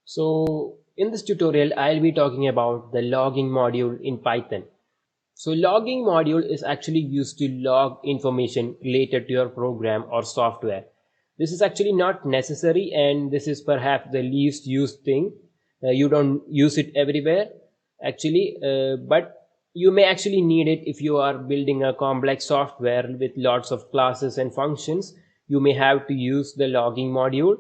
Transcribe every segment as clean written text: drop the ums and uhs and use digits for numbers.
So in this tutorial, I'll be talking about the logging module in Python. So logging module is actually used to log information related to your program or software. This is actually not necessary, and this is perhaps the least used thing. You don't use it everywhere actually, but you may actually need it if you are building a complex software with lots of classes and functions. You may have to use the logging module.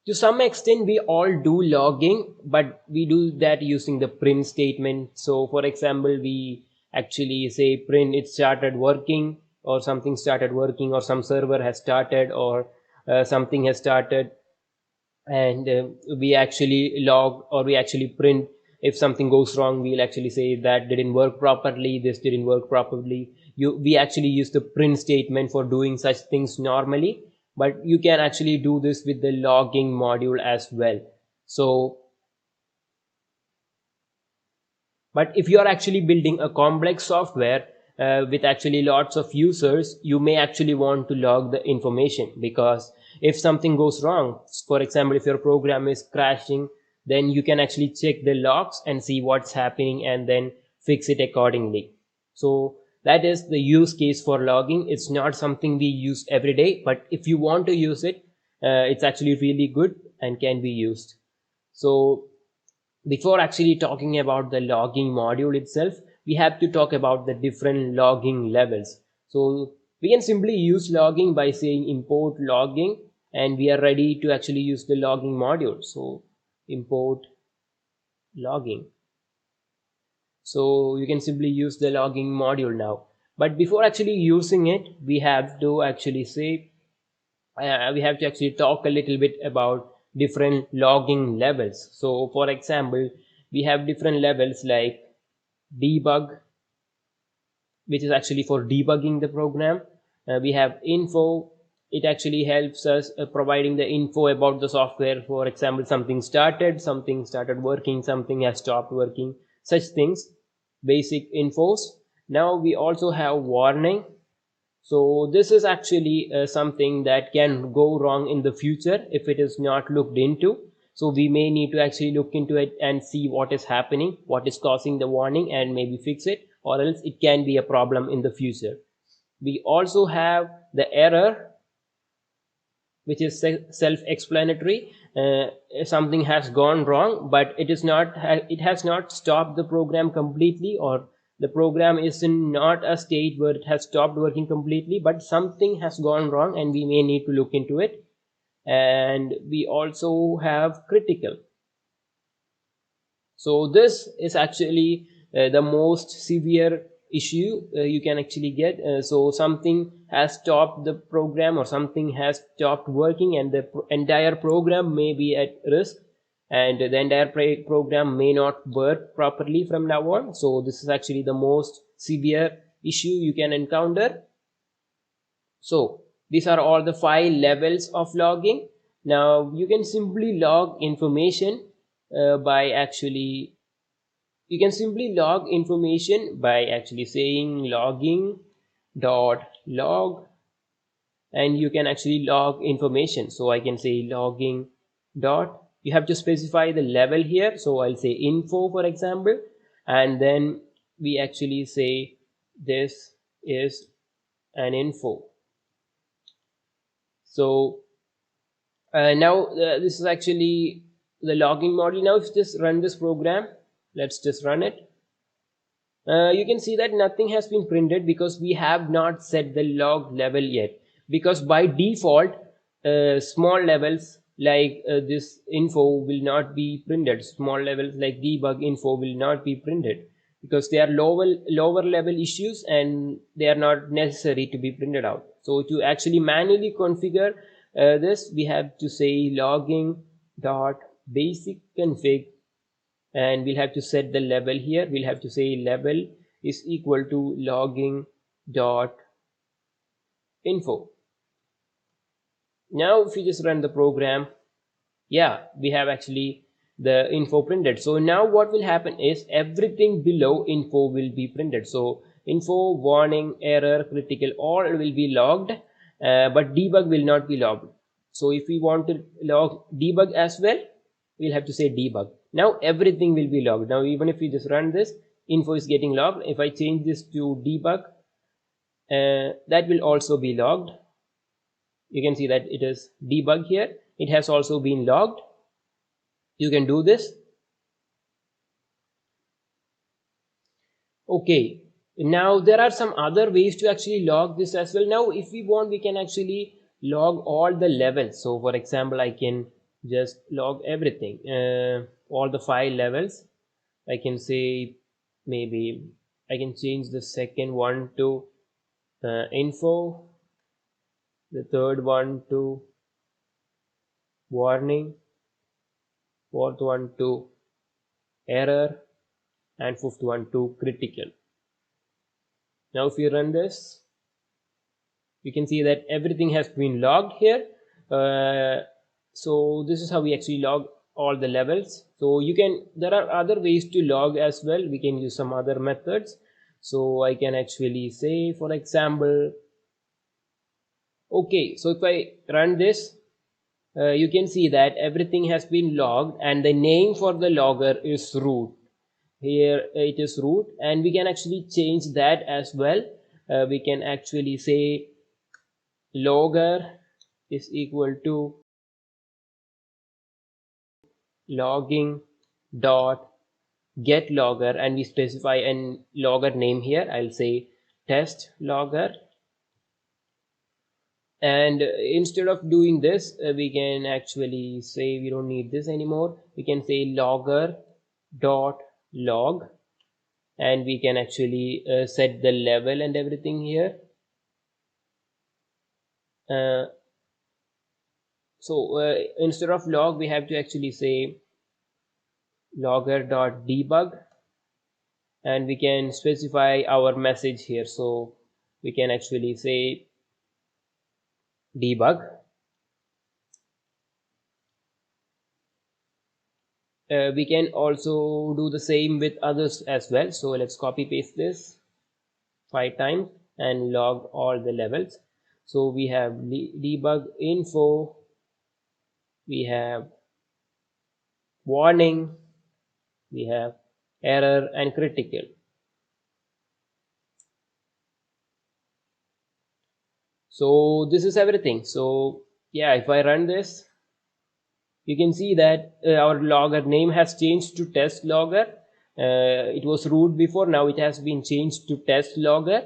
To some extent we all do logging, but we do that using the print statement. So for example, we actually say print it started working, or something started working, or some server has started, or something has started, and we actually log, or we actually print. If something goes wrong, we'll actually say that didn't work properly, this didn't work properly. We actually use the print statement for doing such things normally, but you can actually do this with the logging module as well. So but if you are actually building a complex software with actually lots of users, you may actually want to log the information, because if something goes wrong, for example, if your program is crashing, then you can actually check the logs and see what's happening and then fix it accordingly. So that is the use case for logging. It's not something we use every day, but if you want to use it, it's actually really good and can be used. So before actually talking about the logging module itself, we have to talk about the different logging levels. So we can simply use logging by saying import logging, and we are ready to actually use the logging module. So import logging. So you can simply use the logging module now. But before actually using it, we have to actually say, we have to actually talk a little bit about different logging levels. So for example, we have different levels like debug, which is actually for debugging the program. We have info. It actually helps us providing the info about the software. For example, something started working, something has stopped working, such things, basic infos. Now we also have warning. So this is actually something that can go wrong in the future if it is not looked into. So we may need to actually look into it and see what is happening, what is causing the warning, and maybe fix it, or else it can be a problem in the future. We also have the error, which is self-explanatory. If something has gone wrong, but it has not stopped the program completely, or the program is in not a state where it has stopped working completely, but something has gone wrong and we may need to look into it. And we also have critical. So this is actually the most severe issue you can actually get. So something has stopped the program, or something has stopped working, and the entire program may be at risk, and the entire program may not work properly from now on. So this is actually the most severe issue you can encounter. So these are all the 5 levels of logging. Now you can simply log information by actually you can simply log information by actually saying logging dot log, and you can actually log information. So I can say logging dot, you have to specify the level here. So I'll say info, for example, and then we actually say this is an info. So now this is actually the logging model. Now if just run this program, let's just run it. You can see that nothing has been printed because we have not set the log level yet, because by default small levels like this info will not be printed. Small levels like debug info will not be printed because they are lower level issues and they are not necessary to be printed out. So to actually manually configure this, we have to say logging dot basic config, and we'll have to set the level here. We'll have to say level is equal to logging dot info. Now if we just run the program, yeah, we have actually the info printed. So now what will happen is everything below info will be printed. So info, warning, error, critical, all will be logged, but debug will not be logged. So if we want to log debug as well, we'll have to say debug. Now everything will be logged. Now even if we just run this, info is getting logged. If I change this to debug, that will also be logged. You can see that it is debug here. It has also been logged. You can do this. Okay, now there are some other ways to actually log this as well. Now if we want, we can actually log all the levels. So for example, I can just log everything, all the 5 levels. I can say maybe I can change the second one to info, the third one to warning, fourth one to error, and fifth one to critical. Now if you run this, you can see that everything has been logged here. So this is how we actually log all the levels. So you can, there are other ways to log as well. We can use some other methods. So I can actually say, for example, okay, so if I run this, you can see that everything has been logged and the name for the logger is root. Here it is root, and we can actually change that as well. We can actually say logger is equal to logging dot get logger, and we specify an logger name here. I'll say test logger, and instead of doing this, we can actually say we don't need this anymore. We can say logger dot log, and we can actually set the level and everything here. So instead of log, we have to actually say logger dot debug, and we can specify our message here. So we can actually say debug. We can also do the same with others as well. So let's copy paste this 5 times and log all the levels. So we have debug info, we have warning, we have error and critical. So this is everything. So yeah, if I run this, you can see that our logger name has changed to test logger. It was root before, now it has been changed to test logger,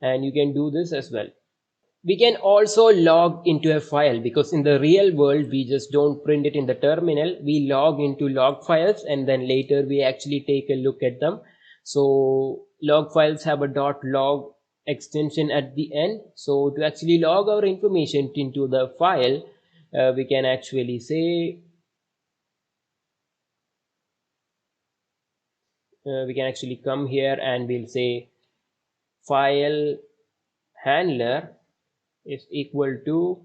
and you can do this as well. We can also log into a file, because in the real world we just don't print it in the terminal. We log into log files and then later we actually take a look at them. So log files have a .log extension at the end. So to actually log our information into the file, we can actually say we can actually come here and we'll say file handler is equal to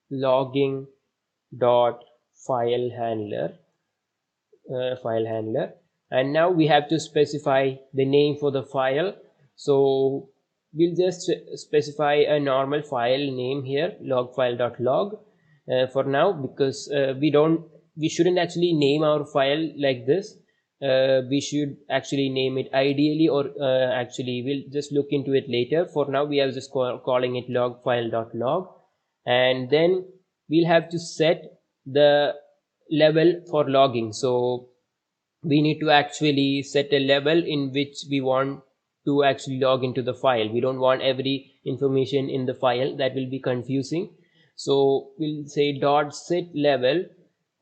logging dot file handler, and now we have to specify the name for the file. So we'll just specify a normal file name here, logfile.log, for now, because we shouldn't actually name our file like this. We should actually name it ideally, or actually we'll just look into it later. For now we are just calling it logfile.log, and then we'll have to set the level for logging. So we need to actually set a level in which we want to actually log into the file. We don't want every information in the file, that will be confusing. So we'll say dot set level,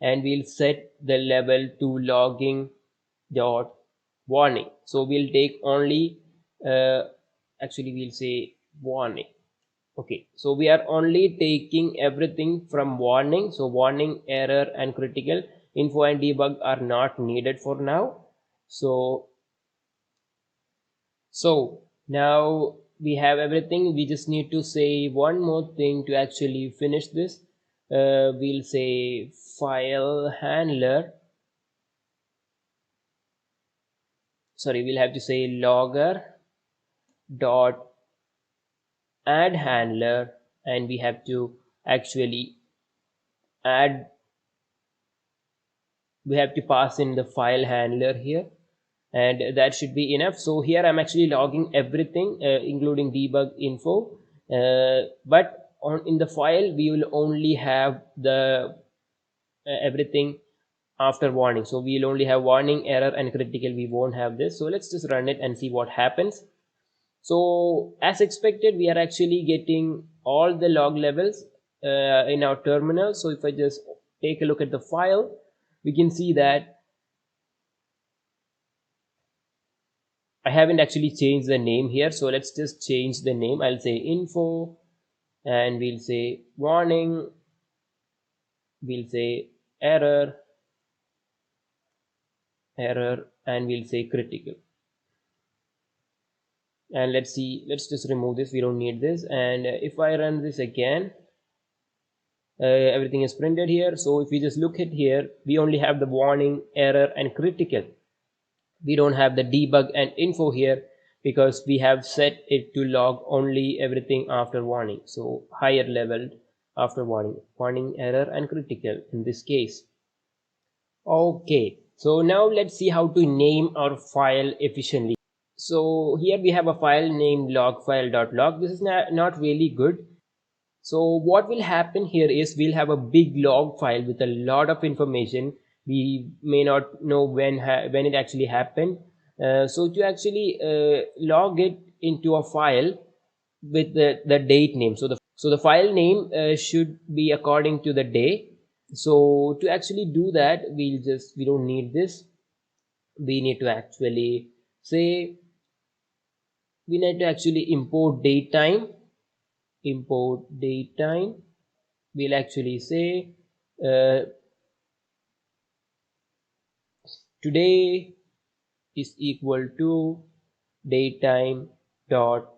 and we'll set the level to logging dot warning. So we'll take only actually we'll say warning. Okay, so we are only taking everything from warning. So warning, error and critical. Info and debug are not needed for now. So now we have everything. We just need to say one more thing to actually finish this. We'll say file handler, sorry, we'll have to say logger dot add handler, and we have to actually add we have to pass in the file handler here, and that should be enough. So here I'm actually logging everything, including debug info, but in the file we will only have the everything after warning. So we'll only have warning, error and critical. We won't have this. So let's just run it and see what happens. So as expected, we are actually getting all the log levels in our terminal. So if I just take a look at the file, we can see that I haven't actually changed the name here. So let's just change the name. I'll say info, and we'll say warning, we'll say error, and we'll say critical. And let's see, let's just remove this. We don't need this. And if I run this again, everything is printed here. So if we just look at here, we only have the warning, error and critical. We don't have the debug and info here because we have set it to log only everything after warning. So higher level after warning, error and critical in this case. Okay, so now let's see how to name our file efficiently. So here we have a file named logfile.log. This is not really good. So what will happen here is we'll have a big log file with a lot of information. We may not know when it actually happened. So to actually log it into a file with the date name. So the file name should be according to the day. So to actually do that, we don't need this. We need to actually say we need to actually import datetime. We'll actually say uh, today is equal to datetime dot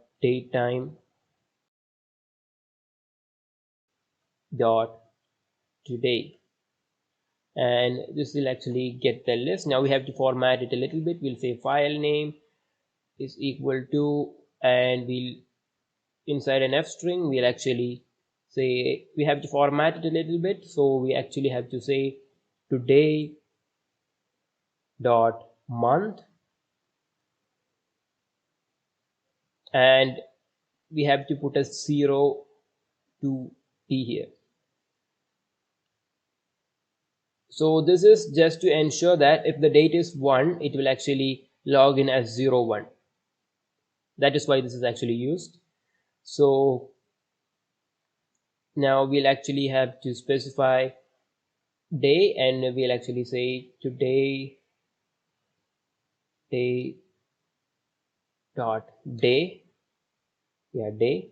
today, and this will actually get the list. Now we have to format it a little bit. We'll say file name is equal to, and we'll inside an f string we'll actually say we have to format it a little bit. So we actually have to say today dot month, and we have to put a 0 to t here. So this is just to ensure that if the date is 1, it will actually log in as 01. That is why this is actually used. So now we'll actually have to specify day, and we'll actually say today day dot day, yeah, day,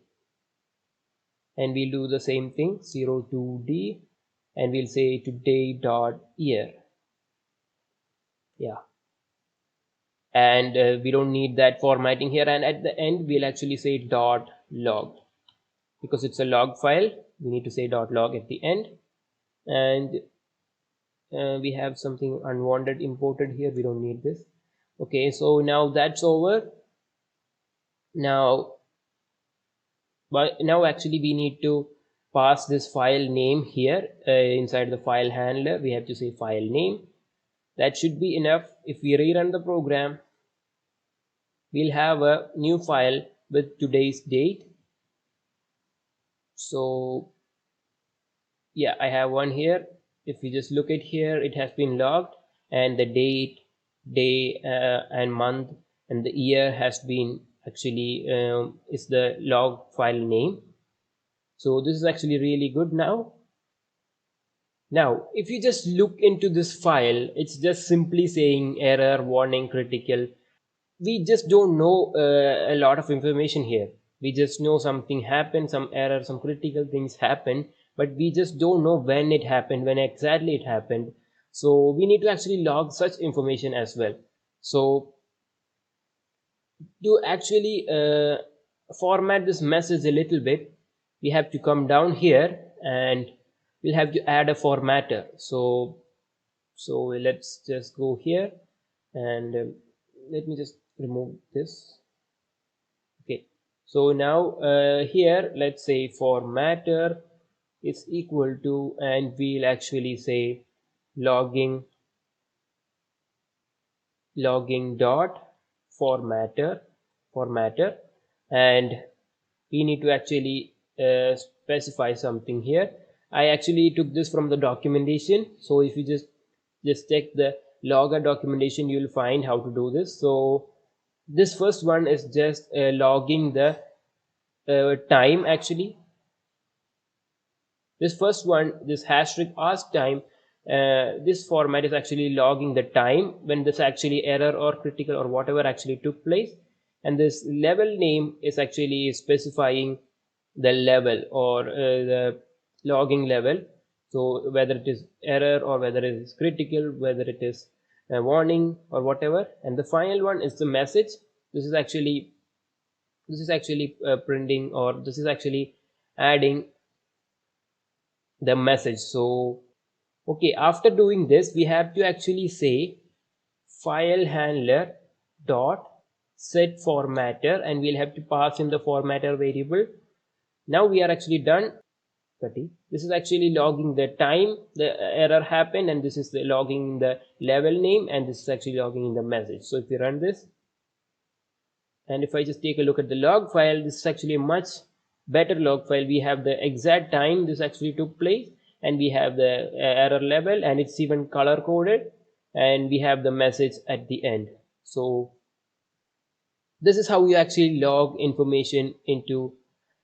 and we'll do the same thing 0 to d, and we'll say today dot year, yeah, and we don't need that formatting here. And at the end we'll actually say dot log, because it's a log file. We need to say dot log at the end. And we have something unwanted imported here. We don't need this. Okay, so now that's over. Now actually we need to pass this file name here inside the file handler. We have to say file name. That should be enough. If we rerun the program, we'll have a new file with today's date. So yeah, I have one here. If we just look at here, it has been logged, and the date, day and month and the year has been actually is the log file name. So this is actually really good. Now if you just look into this file, it's just simply saying error, warning, critical. We just don't know a lot of information here. We just know something happened, some error, some critical things happen, but we just don't know when it happened, when exactly it happened. So we need to actually log such information as well. So to actually format this message a little bit, we have to come down here and we'll have to add a formatter. So let's just go here, and let me just remove this. Okay, so now here let's say formatter is equal to, and we'll actually say logging logging dot formatter, and we need to actually specify something here. I actually took this from the documentation, so if you just check the logger documentation, you'll find how to do this. So this first one is just logging the time. Actually, this first one, this #ask time, this format is actually logging the time when this actually error or critical or whatever actually took place, and this level name is actually specifying the level or the logging level. So whether it is error or whether it is critical, whether it is a warning or whatever. And the final one is the message. This is actually printing, or this is actually adding the message. So okay, after doing this, we have to actually say file handler dot set formatter, and we'll have to pass in the formatter variable. Now we are actually done. This is actually logging the time the error happened, and this is the logging the level name, and this is actually logging in the message. So if we run this, and if I just take a look at the log file, this is actually a much better log file. We have the exact time this actually took place, and we have the error level, and it's even color coded, and we have the message at the end. So this is how you actually log information into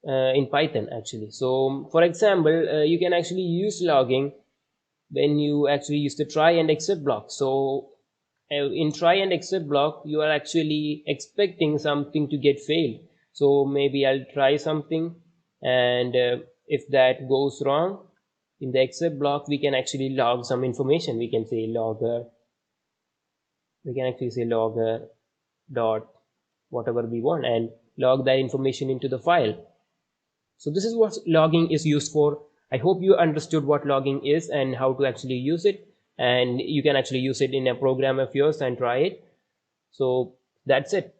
in Python actually. So for example, you can actually use logging when you actually use the try and except block. So in try and except block, you are actually expecting something to get failed. So maybe I'll try something, and if that goes wrong, in the except block we can actually log some information. We can say logger, we can actually say logger dot whatever we want, and log that information into the file. So this is what logging is used for. I hope you understood what logging is and how to actually use it, and you can actually use it in a program of yours and try it. So that's it.